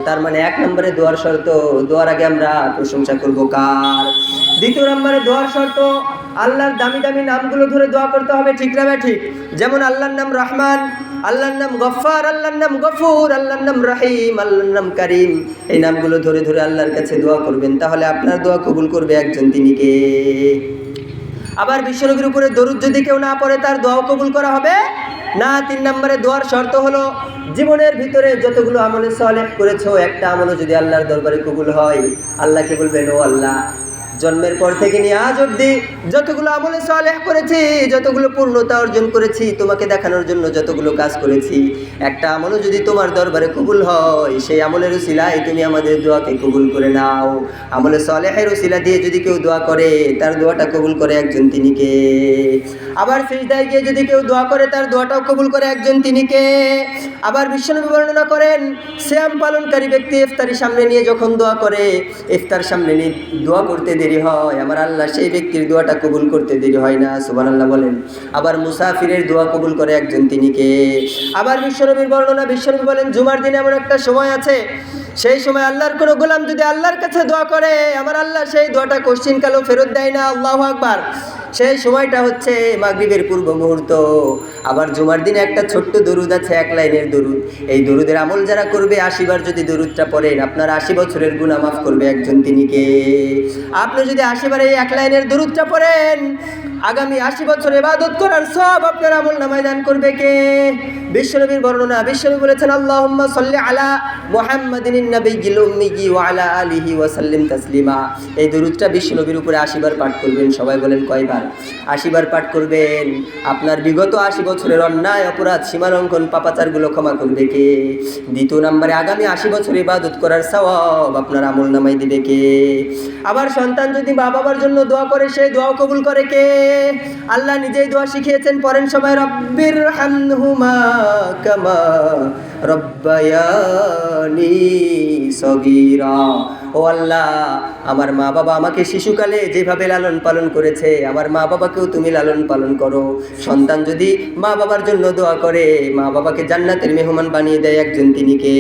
তার মানে 1 নম্বরে দোয়ার শর্ত, দোয়ার আগে আমরা প্রশংসা করব কার? 2 নম্বরে দোয়ার শর্ত, আল্লাহর দামি দামি নামগুলো ধরে দোয়া করতে হবে, ঠিক না ঠিক? যেমন আল্লাহর নাম রহমান, আল্লাহর নাম গফফার, আল্লাহর নাম গফুর, আল্লাহর নাম রহিম, আল্লাহর নাম কারীম। এই নামগুলো ধরে ধরে আল্লাহর কাছে দোয়া করবেন, তাহলে আপনার দোয়া কবুল করবে একজন, তিনি কে? আবার বিশ্বনবীর উপরে দরুদ যদি কেউ না পড়ে, তার দোয়াও কবুল করা হবে না। 3 নম্বরে দোয়ার শর্ত হলো, জীবনের ভিতরে যতগুলো আমলে সালেহ করেছো, একটা আমলও যদি আল্লাহর দরবারে কবুল হয়, আল্লাহকে বলবেন, ও আল্লাহ, জন্মের পর থেকে নিয়ে আজ অবধি যতগুলো আমলে সালেহ করেছি, যতগুলো পূর্ণতা অর্জন করেছি, তোমাকে দেখানোর জন্য যতগুলো কাজ করেছি, একটা আমলও যদি তোমার দরবারে কবুল হয়, সেই আমলের উসিলায় তুমি আমাদের দোয়াকে কবুল করে নাও। আমলে সালেহের উসিলা দিয়ে যদি কেউ দোয়া করে, তার দোয়াটা কবুল করে একজন, তিনি কে? আবার সিজদায় গিয়ে যদি কেউ দোয়া করে, তার দোয়াটাও কবুল করে একজন, তিনি কে? আবার বিশ্বনবী বর্ণনা করেন, সিয়াম পালনকারী ব্যক্তি ইফতারি সামনে নিয়ে যখন দোয়া করে, ইফতার সামনে নিয়ে দোয়া করতে দেরি হয়, আমার আল্লাহ সেই ব্যক্তির দোয়াটা কবুল করতে দেরি হয় না, সুবহানাল্লাহ বলেন। আবার মুসাফিরের দোয়া কবুল করে একজন, তিনি কে? আবার বিশ্বনবীর বর্ণনা, বিশ্বনবী বলেন, জুমার দিনে এমন একটা সময় আছে, সেই সময় আল্লাহর কোনো গোলাম যদি আল্লাহর কাছে দোয়া করে, আমার আল্লাহ সেই দোয়াটা কোশ্চিনকালেও ফেরত দেয় না। আল্লাহু আকবার। সেই সময়টা হচ্ছে মাগরিবের পূর্ব মুহূর্ত। আবার জুমার দিনে একটা ছোট্ট দরুদ আছে, 1 লাইনের দরুদ। এই দরুদের আমল যারা করবে, 80 বার যদি দরুদটা পড়েন, আপনার 80 বছরের গুনাহ মাফ করবে একজন, তিনি কে? আপনি যদি 80 বার এই 1 লাইনের দরুদটা পড়েন, আগামী 80 বছর ইবাদত করার সব আপনার আমল নামায় দান করবে কে? বিশ্বনবীর বর্ণনা, বিশ্বনবী বলেছেন, আল্লাহুম্মা সাল্লি আলা মুহাম্মাদিন নাবিয়্যিল উম্মিয়্যি ওয়া আলা আলিহি ওয়া সাল্লিম তাসলিমা। এই দরুদটা বিশ্বনবীর উপরে 80 বার পাঠ করবেন। সবাই বলেন কয়বার? 80 বার পাঠ করবেন। আপনার বিগত 80 বছরের অন্যায়, অপরাধ, সীমালঙ্ঘন, পাপাচারগুলো ক্ষমা করবে কে? 2 নম্বরে, আগামী 80 বছর ইবাদত করার সওয়াব আপনার আমল নামায় দিবে কে? আবার সন্তান যদি মা বাবার জন্য দোয়া করে, সেই দোয়াও কবুল করে কে? আল্লাহ নিজেই দোয়া শিখিয়েছেন, পড়েন সবাই, রব্বির হামহুমা কামা রব্বায়ানি সগীরা। ও আল্লাহ, আমার মা বাবা আমাকে শিশুকালে যেভাবে লালন পালন করেছে, আমার মা বাবাকেও তুমি লালন পালন করো। সন্তান যদি মা বাবার জন্য দোয়া করে, মা বাবাকে জান্নাতের মেহমান বানিয়ে দেয় একজন, তিনি কে?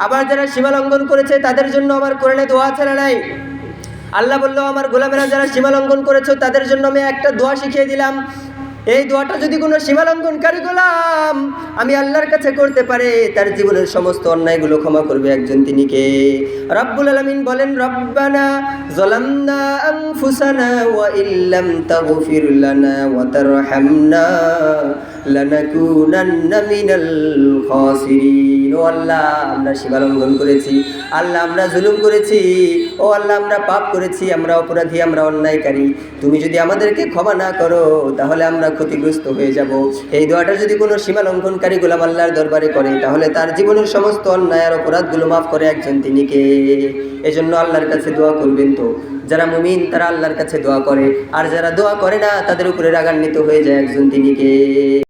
আবার যারা সীমালঙ্ঘন করেছে, তাদের জন্য আমার কোরআনে দোয়া ছাড়া নাই। আল্লাহ বলল, আমার গোলামেরা যারা সীমালঙ্ঘন করেছো, তাদের জন্য আমি একটা দোয়া শিখিয়ে দিলাম। এই দোয়াটা যদি কোনো সীমালঙ্ঘনকারী গোলাম আমি আল্লাহর কাছে করতে পারে, তার জীবনের সমস্ত অন্যায়গুলো ক্ষমা করবে একজন, তিনি কে? রব্বুল আলামিন বলেন, রব্বানা যালামনা আনফুসানা ওয়া ইল্লাম তাগফির লানা ওয়া তারহামনা লানাকুনান্না মিনাল খাসিরিন। ও আল্লাহ, আমরা সীমালঙ্ঘন করেছি, আল্লাহ আমরা জুলুম করেছি, ও আল্লাহ আমরা পাপ করেছি, আমরা অপরাধী, আমরা অন্যায়কারী। তুমি যদি আমাদেরকে ক্ষমা না করো, তাহলে আমরা ক্ষতিগ্রস্ত হয়ে যাব। এই দোয়াটা যদি কোনো সীমালঙ্ঘনকারী গোলাম আল্লাহর দরবারে করে, তাহলে তার জীবনের সমস্ত অন্যায় আর অপরাধগুলো মাফ করে একজন, তিনি কে? এজন্য আল্লাহর কাছে দোয়া করবেন তো। যারা মুমিন তারা আল্লাহর কাছে দোয়া করে, আর যারা দোয়া করে না, তাদের উপরে রাগান্বিত হয়ে যায় একজন, তিনি কে?